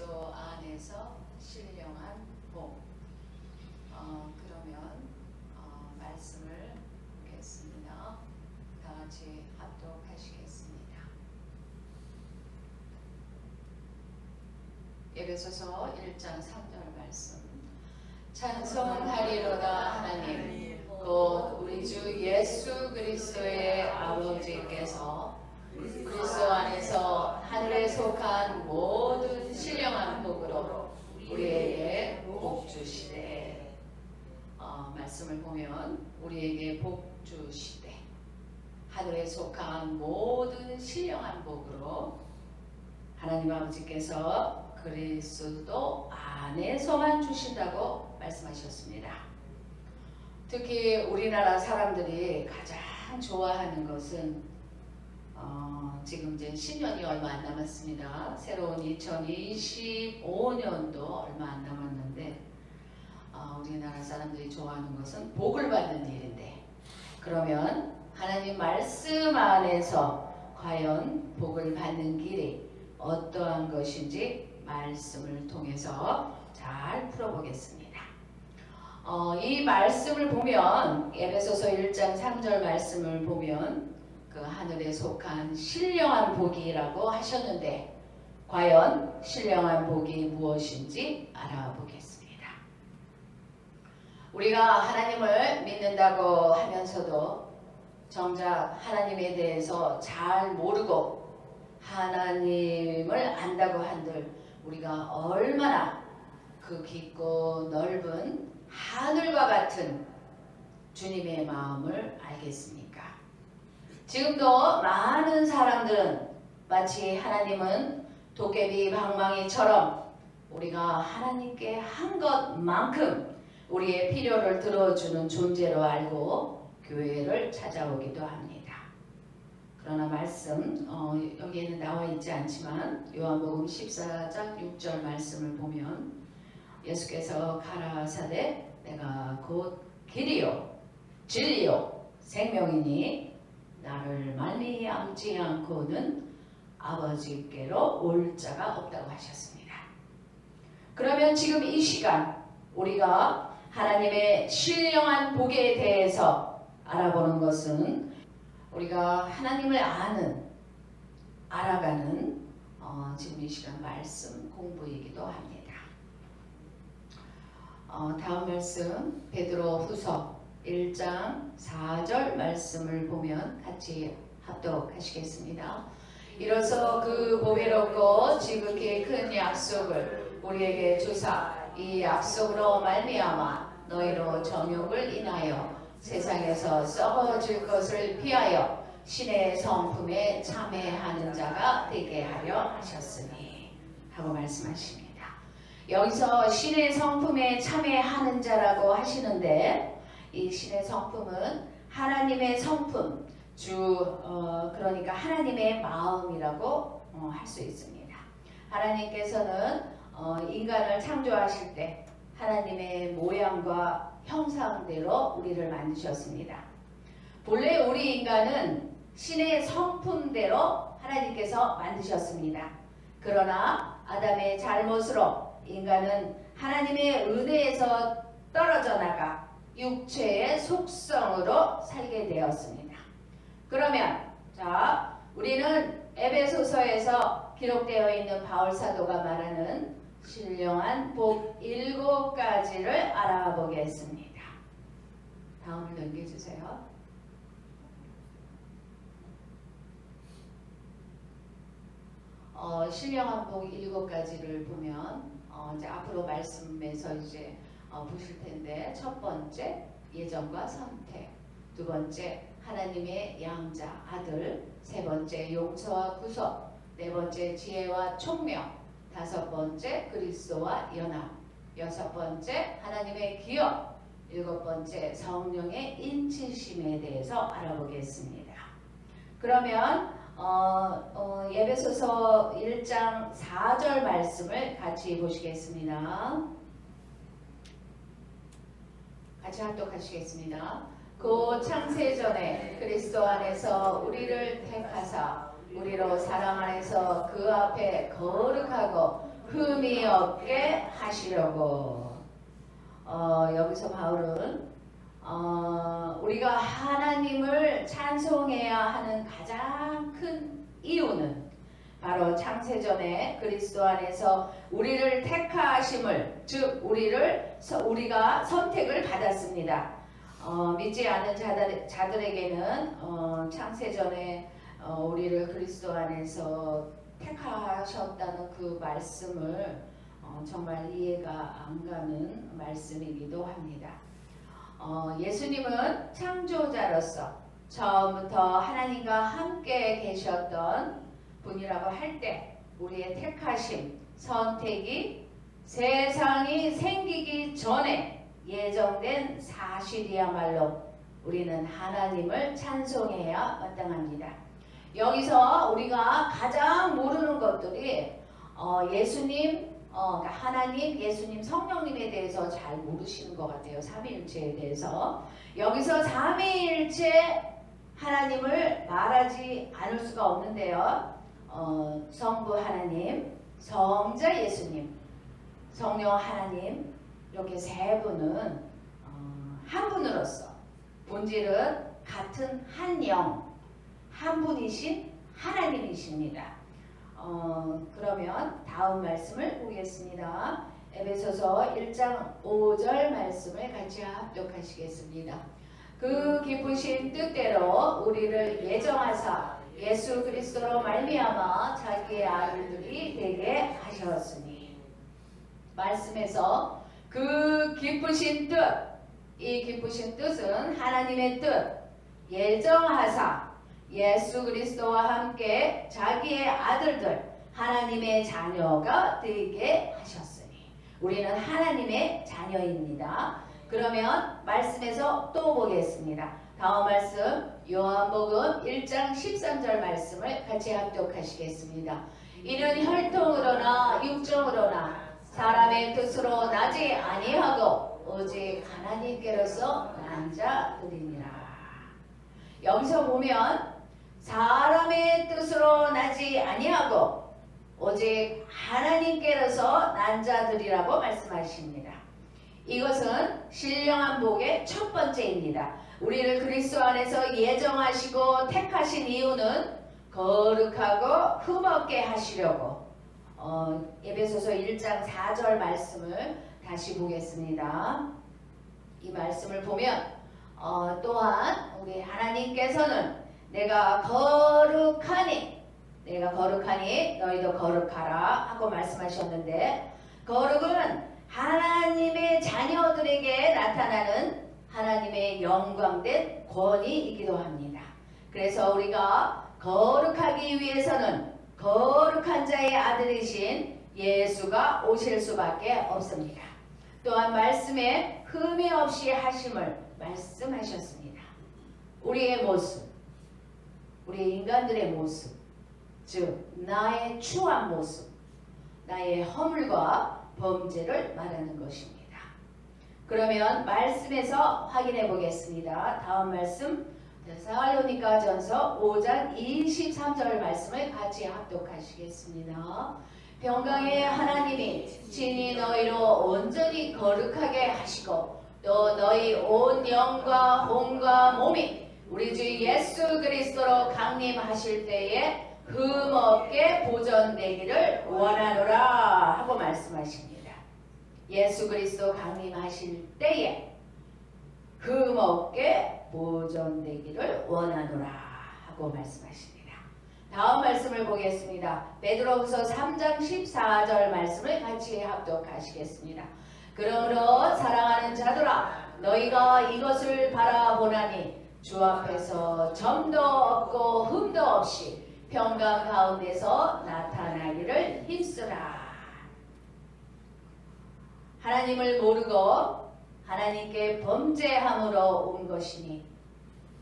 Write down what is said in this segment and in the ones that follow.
그리스도 안에서 신령한 복. 그러면 말씀을 보겠습니다. 다 같이 합독하시겠습니다. 에베소서 1장 3절 말씀. 찬송하리로다 하나님 곧 우리 주 예수 그리스도의 아버지께서 그리스도 안에서 하늘에 속한 모든 신령한 복으로 우리에게 복 주시되. 말씀을 보면 우리에게 복 주시되 하늘에 속한 모든 신령한 복으로 하나님 아버지께서 그리스도 안에서만 주신다고 말씀하셨습니다. 특히 우리나라 사람들이 가장 좋아하는 것은 지금 이제 신년이 얼마 안 남았습니다. 새로운 2025년도 얼마 안 남았는데 우리나라 사람들이 좋아하는 것은 복을 받는 일인데, 그러면 하나님 말씀 안에서 과연 복을 받는 길이 어떠한 것인지 말씀을 통해서 잘 풀어보겠습니다. 이 말씀을 보면 에베소서 1장 3절 말씀을 보면 그 하늘에 속한 신령한 복이라고 하셨는데, 과연 신령한 복이 무엇인지 알아보겠습니다. 우리가 하나님을 믿는다고 하면서도 정작 하나님에 대해서 잘 모르고 하나님을 안다고 한들 우리가 얼마나 그 깊고 넓은 하늘과 같은 주님의 마음을 알겠습니까? 지금도 많은 사람들은 마치 하나님은 도깨비 방망이처럼 우리가 하나님께 한 것만큼 우리의 필요를 들어주는 존재로 알고 교회를 찾아오기도 합니다. 그러나 말씀 여기에는 나와 있지 않지만 요한복음 14장 6절 말씀을 보면 예수께서 가라사대 내가 곧 길이요 진리요 생명이니 나를 말미암지 않고는 아버지께로 올 자가 없다고 하셨습니다. 그러면 지금 이 시간 우리가 하나님의 신령한 복에 대해서 알아보는 것은 우리가 하나님을 알아가는 지금 이 시간 말씀 공부이기도 합니다. 다음 말씀 베드로후서 1장 4절 말씀을 보면 같이 합독하시겠습니다. 이로써 그 보배롭고 지극히 큰 약속을 우리에게 주사 이 약속으로 말미암아 너희로 정욕을 인하여 세상에서 썩어질 것을 피하여 신의 성품에 참여하는 자가 되게 하려 하셨으니 하고 말씀하십니다. 여기서 신의 성품에 참여하는 자라고 하시는데, 이 신의 성품은 하나님의 성품, 그러니까 하나님의 마음이라고 할 수 있습니다. 하나님께서는 인간을 창조하실 때 하나님의 모양과 형상대로 우리를 만드셨습니다. 본래 우리 인간은 신의 성품대로 하나님께서 만드셨습니다. 그러나 아담의 잘못으로 인간은 하나님의 은혜에서 떨어져 나가 육체의 속성으로 살게 되었습니다. 그러면 우리는 에베소서에서 기록되어 있는 바울 사도가 말하는 신령한 복 7가지를 알아보겠습니다. 다음을 넘겨주세요. 신령한 복 7가지를 보면 이제 앞으로 말씀에서 이제 보실 텐데, 첫 번째 예정과 선택, 두 번째 하나님의 양자 아들, 세 번째 용서와 구속, 네 번째 지혜와 총명, 다섯 번째 그리스도와 연합, 여섯 번째 하나님의 기업, 일곱 번째 성령의 인치심에 대해서 알아보겠습니다. 그러면 에베소서 1장 4절 말씀을 같이 보시겠습니다. 같이 합독하시겠습니다. 그 창세전에 그리스도 안에서 우리를 택하사 우리로 사랑 안에서 그 앞에 거룩하고 흠이 없게 하시려고. 여기서 바울은 우리가 하나님을 찬송해야 하는 가장 큰 이유는 바로 창세전에 그리스도 안에서 우리를 택하심을, 즉 우리가 선택을 받았습니다. 믿지 않은 자들에게는 창세전에 우리를 그리스도 안에서 택하셨다는 그 말씀을 정말 이해가 안 가는 말씀이기도 합니다. 예수님은 창조자로서 처음부터 하나님과 함께 계셨던 분이라고 할 때 우리의 택하심, 선택이 세상이 생기기 전에 예정된 사실이야말로 우리는 하나님을 찬송해야 마땅합니다. 여기서 우리가 가장 모르는 것들이 예수님, 그러니까 하나님, 예수님, 성령님에 대해서 잘 모르시는 것 같아요. 삼위일체에 대해서. 여기서 삼위일체 하나님을 말하지 않을 수가 없는데요. 성부 하나님, 성자 예수님, 성령 하나님, 이렇게 세 분은 한 분으로서 본질은 같은 한 영, 한 분이신 하나님이십니다. 그러면 다음 말씀을 보겠습니다. 에베소서 1장 5절 말씀을 같이 합독하시겠습니다. 그 기쁘신 뜻대로 우리를 예정하사 예수 그리스도로 말미암아 자기의 아들들이 되게 하셨으니. 말씀에서 그 기쁘신 뜻, 이 기쁘신 뜻은 하나님의 뜻, 예정하사 예수 그리스도와 함께 자기의 아들들, 하나님의 자녀가 되게 하셨으니. 우리는 하나님의 자녀입니다. 그러면 말씀에서 또 보겠습니다. 다음 말씀 요한복음 1장 13절 말씀을 같이 합독하시겠습니다. 이는 혈통으로나 육정으로나 사람의 뜻으로 나지 아니하고 오직 하나님께로서 난 자들이니라. 여기서 보면 사람의 뜻으로 나지 아니하고 오직 하나님께로서 난 자들이라고 말씀하십니다. 이것은 신령한 복의 첫 번째입니다. 우리를 그리스도 안에서 예정하시고 택하신 이유는 거룩하고 흠없게 하시려고. 에베소서 1장 4절 말씀을 다시 보겠습니다. 이 말씀을 보면 또한 우리 하나님께서는 내가 거룩하니 너희도 거룩하라 하고 말씀하셨는데, 거룩은 하나님의 자녀들에게 나타나는 하나님의 영광된 권위이기도 합니다. 그래서 우리가 거룩하기 위해서는 거룩한 자의 아들이신 예수가 오실 수밖에 없습니다. 또한 말씀에 흠이 없이 하심을 말씀하셨습니다. 우리의 모습, 우리 인간들의 모습, 즉 나의 추한 모습, 나의 허물과 범죄를 말하는 것입니다. 그러면 말씀에서 확인해 보겠습니다. 다음 말씀 데살로니가전서 5장 23절 말씀을 같이 합독하시겠습니다. 평강의 하나님이 친히 너희로 온전히 거룩하게 하시고 또 너희 온 영과 혼과 몸이 우리 주 예수 그리스도로 강림하실 때에 흠없게 보존되기를 원하노라 하고 말씀하십니다. 예수 그리스도 강림하실 때에 흠없게 보존되기를 원하노라 하고 말씀하십니다. 다음 말씀을 보겠습니다. 베드로후서 3장 14절 말씀을 같이 합독하시겠습니다. 그러므로 사랑하는 자들아 너희가 이것을 바라보나니 주 앞에서 점도 없고 흠도 없이 평강 가운데서 나타나기를 힘쓰라. 하나님을 모르고 하나님께 범죄함으로 온 것이니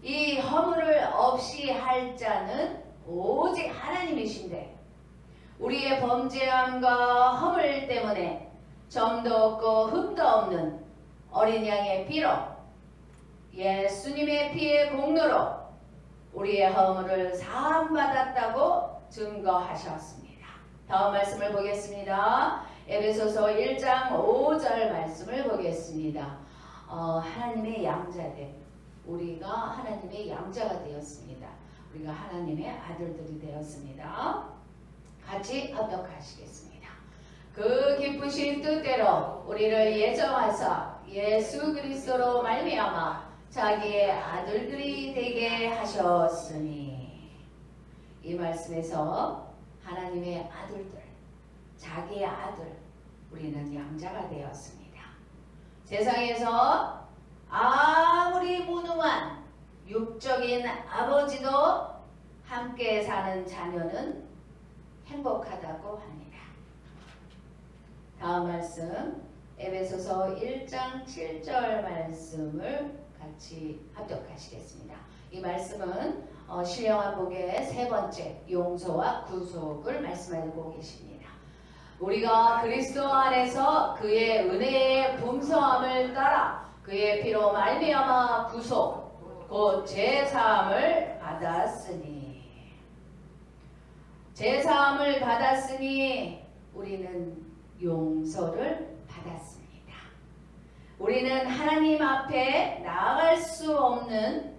이 허물을 없이 할 자는 오직 하나님이신데 우리의 범죄함과 허물 때문에 점도 없고 흠도 없는 어린 양의 피로 예수님의 피의 공로로 우리의 허물을 사함받았다고 증거하셨습니다. 다음 말씀을 보겠습니다. 에베소서 1장 5절 말씀을 보겠습니다. 하나님의 양자됨. 우리가 하나님의 양자가 되었습니다. 우리가 하나님의 아들들이 되었습니다. 같이 합독하시겠습니다. 그 기쁘신 뜻대로 우리를 예정하사 예수 그리스도로 말미암아 자기의 아들들이 되게 하셨으니. 이 말씀에서 하나님의 아들들, 자기의 아들, 우리는 양자가 되었습니다. 세상에서 아무리 무능한 육적인 아버지도 함께 사는 자녀는 행복하다고 합니다. 다음 말씀 에베소서 1장 7절 말씀을 같이 합독하시겠습니다. 이 말씀은 신령한복의 세 번째 용서와 구속을 말씀하고 계십니다. 우리가 그리스도 안에서 그의 은혜의 풍성함을 따라 그의 피로 말미암아 구속 곧 제사함을 받았으니. 제사함을 받았으니 우리는 용서를 받았습니다. 우리는 하나님 앞에 나아갈 수 없는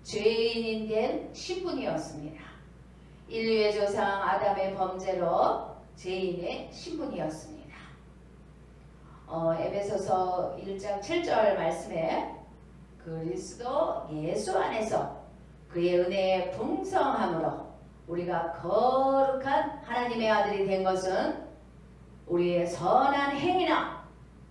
죄인인 된 신분이었습니다. 인류의 조상 아담의 범죄로 죄인의 신분이었습니다. 에베소서 1장 7절 말씀에 그리스도 예수 안에서 그의 은혜의 풍성함으로 우리가 거룩한 하나님의 아들이 된 것은 우리의 선한 행위나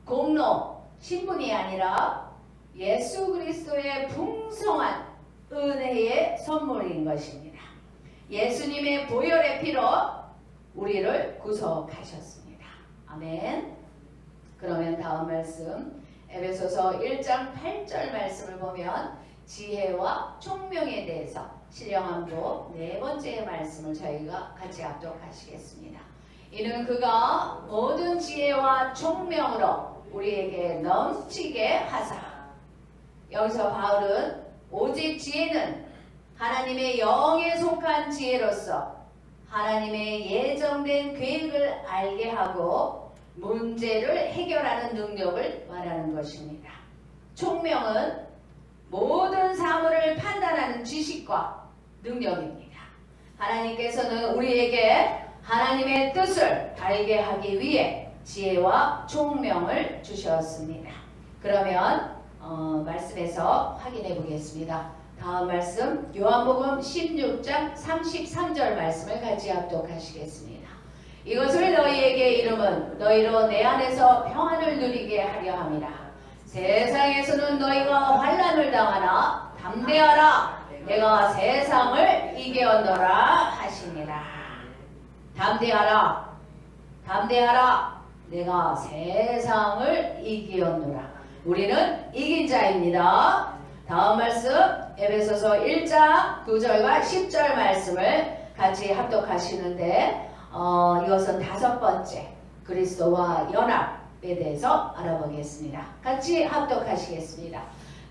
공로, 신분이 아니라 예수 그리스도의 풍성한 은혜의 선물인 것입니다. 예수님의 보혈의 피로 우리를 구속하셨습니다. 아멘. 그러면 다음 말씀 에베소서 1장 8절 말씀을 보면 지혜와 총명에 대해서 신령한복 네 번째 말씀을 저희가 같이 합독하시겠습니다. 이는 그가 모든 지혜와 총명으로 우리에게 넘치게 하사. 여기서 바울은 오직 지혜는 하나님의 영에 속한 지혜로서 하나님의 예정된 계획을 알게 하고 문제를 해결하는 능력을 말하는 것입니다. 총명은 모든 사물을 판단하는 지식과 능력입니다. 하나님께서는 우리에게 하나님의 뜻을 알게 하기 위해 지혜와 총명을 주셨습니다. 그러면 말씀에서 확인해 보겠습니다. 다음 말씀 요한복음 16장 33절 말씀을 같이 합독하시겠습니다. 이것을 너희에게 이름은 너희로 내 안에서 평안을 누리게 하려 함이라. 세상에서는 너희가 환난을 당하나 담대하라. 내가 세상을 이겨노라 하시니라. 담대하라. 담대하라. 내가 세상을 이겨노라. 우리는 이긴 자입니다. 다음 말씀 에베소서 1장 9절과 10절 말씀을 같이 합독하시는데 이것은 다섯 번째 그리스도와 연합에 대해서 알아보겠습니다. 같이 합독하시겠습니다.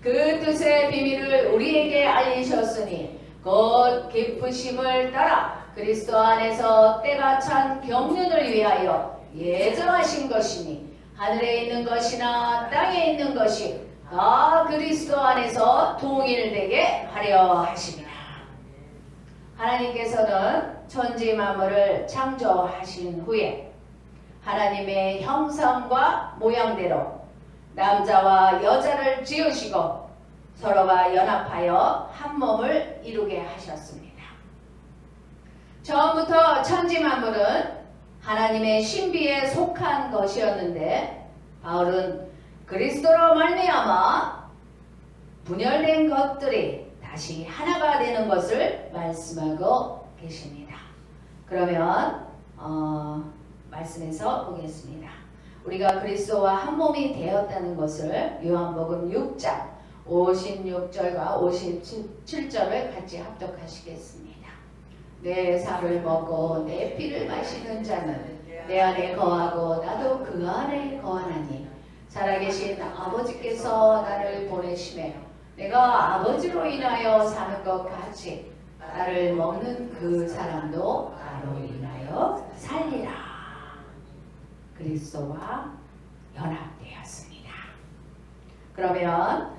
그 뜻의 비밀을 우리에게 알리셨으니 곧 기쁘심을 따라 그리스도 안에서 때가 찬 경륜을 위하여 예정하신 것이니 하늘에 있는 것이나 땅에 있는 것이 다 그리스도 안에서 통일되게 하려 하십니다. 하나님께서는 천지 만물을 창조하신 후에 하나님의 형상과 모양대로 남자와 여자를 지으시고 서로가 연합하여 한 몸을 이루게 하셨습니다. 처음부터 천지 만물은 하나님의 신비에 속한 것이었는데 바울은 그리스도로 말미암아 분열된 것들이 다시 하나가 되는 것을 말씀하고 계십니다. 그러면 말씀에서 보겠습니다. 우리가 그리스도와 한 몸이 되었다는 것을 요한복음 6장 56절과 57절을 같이 합독하시겠습니다. 내 살을 먹고 내 피를 마시는 자는 내 안에 거하고 나도 그 안에 거하나니 살아계신 아버지께서 나를 보내심에 내가 아버지로 인하여 사는 것 같이 나를 먹는 그 사람도 나로 인하여 살리라. 그리스도와 연합되었습니다. 그러면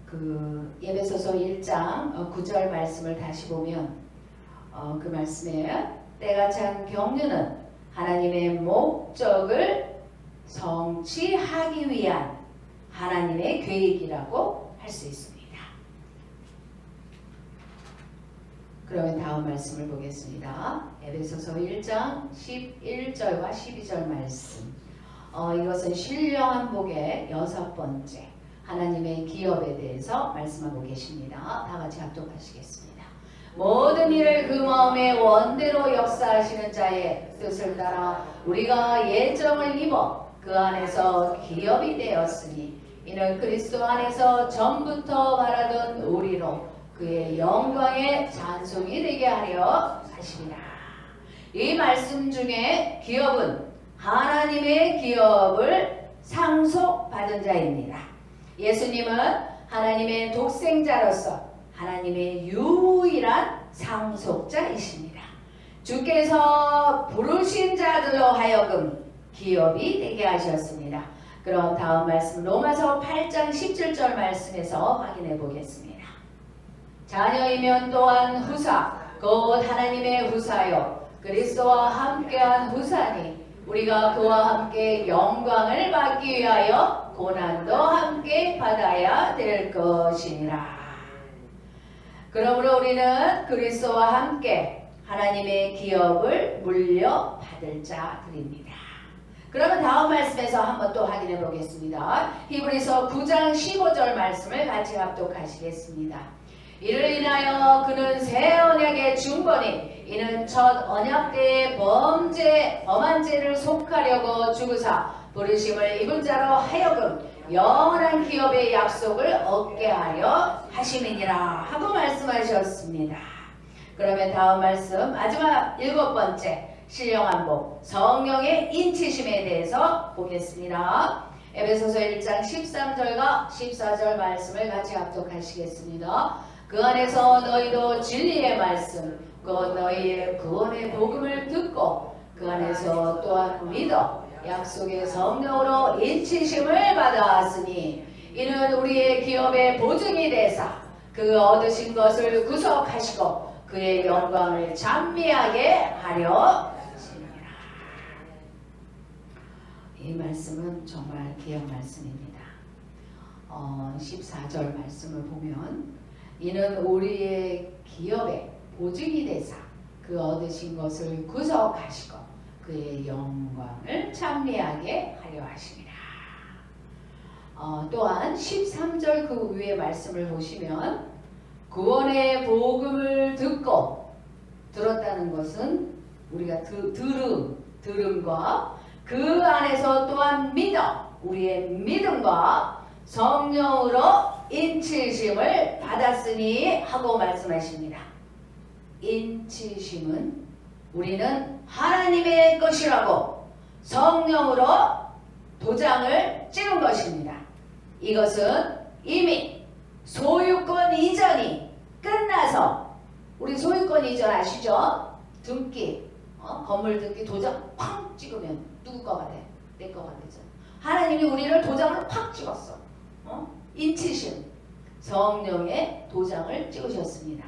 그 에베소서 1장 9절 말씀을 다시 보면 그 말씀에 때가 찬 경륜은 하나님의 목적을 성취하기 위한 하나님의 계획이라고 할 수 있습니다. 그러면 다음 말씀을 보겠습니다. 에베소서 1장 11절과 12절 말씀. 이것은 신령한 복의 6번째 하나님의 기업에 대해서 말씀하고 계십니다. 다 같이 합독하시겠습니다. 모든 일을 그 마음의 원대로 역사하시는 자의 뜻을 따라 우리가 예정을 입어 그 안에서 기업이 되었으니 이는 그리스도 안에서 전부터 바라던 우리로 그의 영광의 찬송이 되게 하려 하시니라. 이 말씀 중에 기업은 하나님의 기업을 상속받은 자입니다. 예수님은 하나님의 독생자로서 하나님의 유일한 상속자이십니다. 주께서 부르신 자들로 하여금 기업이 되게 하셨습니다. 그럼 다음 말씀 로마서 8장 17절 말씀에서 확인해 보겠습니다. 자녀이면 또한 후사 곧 하나님의 후사요 그리스도와 함께한 후사니 우리가 그와 함께 영광을 받기 위하여 고난도 함께 받아야 될 것이니라. 그러므로 우리는 그리스도와 함께 하나님의 기업을 물려받을 자들입니다. 그러면 다음 말씀에서 한번 또 확인해 보겠습니다. 히브리서 9장 15절 말씀을 같이 합독하시겠습니다. 이를 인하여 그는 새 언약의 중보니 이는 첫 언약 때의 범한 죄를 속하려고 죽으사 부르심을 입은 자로 하여금 영원한 기업의 약속을 얻게 하려 하심이니라 하고 말씀하셨습니다. 그러면 다음 말씀 마지막 7번째 신령한 복 성령의 인치심에 대해서 보겠습니다. 에베소서 1장 13절과 14절 말씀을 같이 합독하시겠습니다. 그 안에서 너희도 진리의 말씀 곧 너희의 구원의 복음을 듣고 그 안에서 또한 믿어 약속의 성령으로 인치심을 받아왔으니 이는 우리의 기업의 보증이 되사 그 얻으신 것을 구속하시고 그의 영광을 찬미하게 하려 하시니라. 이 말씀은 정말 귀한 말씀입니다. 14절 말씀을 보면 이는 우리의 기업의 보증이 되사 그 얻으신 것을 구속하시고 그의 영광을 찬미하게 하려 하시니라. 또한 13절 그 위에 말씀을 보시면 구원의 복음을 듣고 들었다는 것은 우리가 들음과 그 안에서 또한 믿어 우리의 믿음과 성령으로 인치심을 받았으니 하고 말씀하십니다. 인치심은 우리는 하나님의 것이라고 성령으로 도장을 찍은 것입니다. 이것은 이미 소유권 이전이 끝나서 우리 소유권 이전 아시죠? 등기, 건물 등기 도장 팍 찍으면 누구 거가 돼? 내 거가 되죠. 하나님이 우리를 도장을 팍 찍었어. 인치심, 성령의 도장을 찍으셨습니다.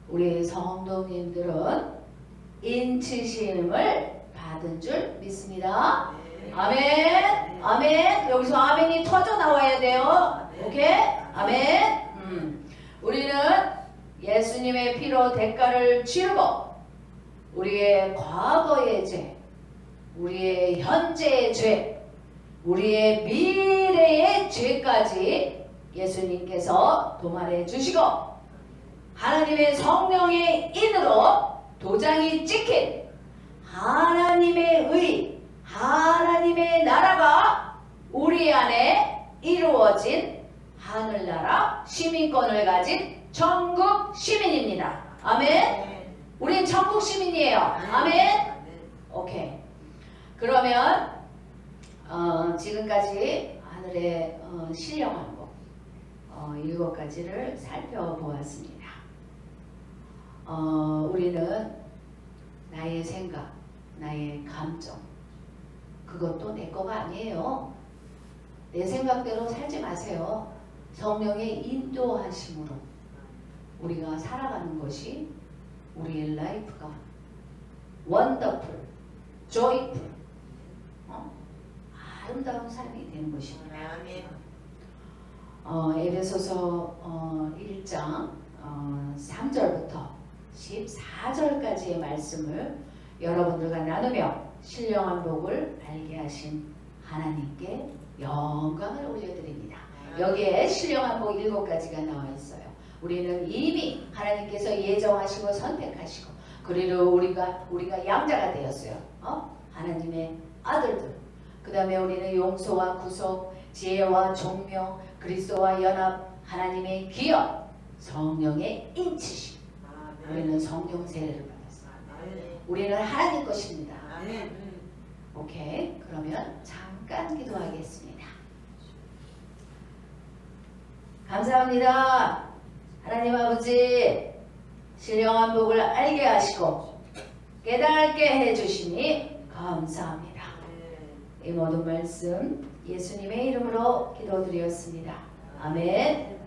우리 성도님들은 인치심을 받은 줄 믿습니다. 아멘, 아멘. 여기서 아멘이 터져 나와야 돼요. 오케이? 아멘. 우리는 예수님의 피로 대가를 치르고 우리의 과거의 죄, 우리의 현재의 죄, 우리의 미래의 죄까지 예수님께서 도말해 주시고 하나님의 성령의 인으로 도장이 찍힌 하나님의 의, 하나님의 나라가 우리 안에 이루어진 하늘나라 시민권을 가진 천국 시민입니다. 아멘. 우린 천국 시민이에요. 아멘. 오케이. 그러면 지금까지 하늘의 신령한 복 7가지를 살펴보았습니다. 우리는 나의 생각, 나의 감정, 그것도 내 거가 아니에요. 내 생각대로 살지 마세요. 성령의 인도하심으로 우리가 살아가는 것이 우리의 라이프가 원더풀, 조이풀, 아름다운 삶이 되는 것입니다. 에베소서 1장 3절부터 14절까지의 말씀을 여러분들과 나누며 신령한 복을 알게 하신 하나님께 영광을 올려드립니다. 여기에 신령한 복 7가지가 나와 있어요. 우리는 이미 하나님께서 예정하시고 선택하시고 그리고 우리가 양자가 되었어요. 하나님의 아들들. 그 다음에 우리는 용서와 구속, 지혜와 종명, 그리스도와 연합, 하나님의 기업, 성령의 인치심. 우리는 성령 세례를 받았어요. 우리는 하나님 것입니다. 오케이. 그러면 잠깐 기도하겠습니다. 감사합니다. 하나님 아버지, 신령한 복을 알게 하시고 깨달게 해주시니 감사합니다. 이 모든 말씀 예수님의 이름으로 기도드렸습니다. 아멘.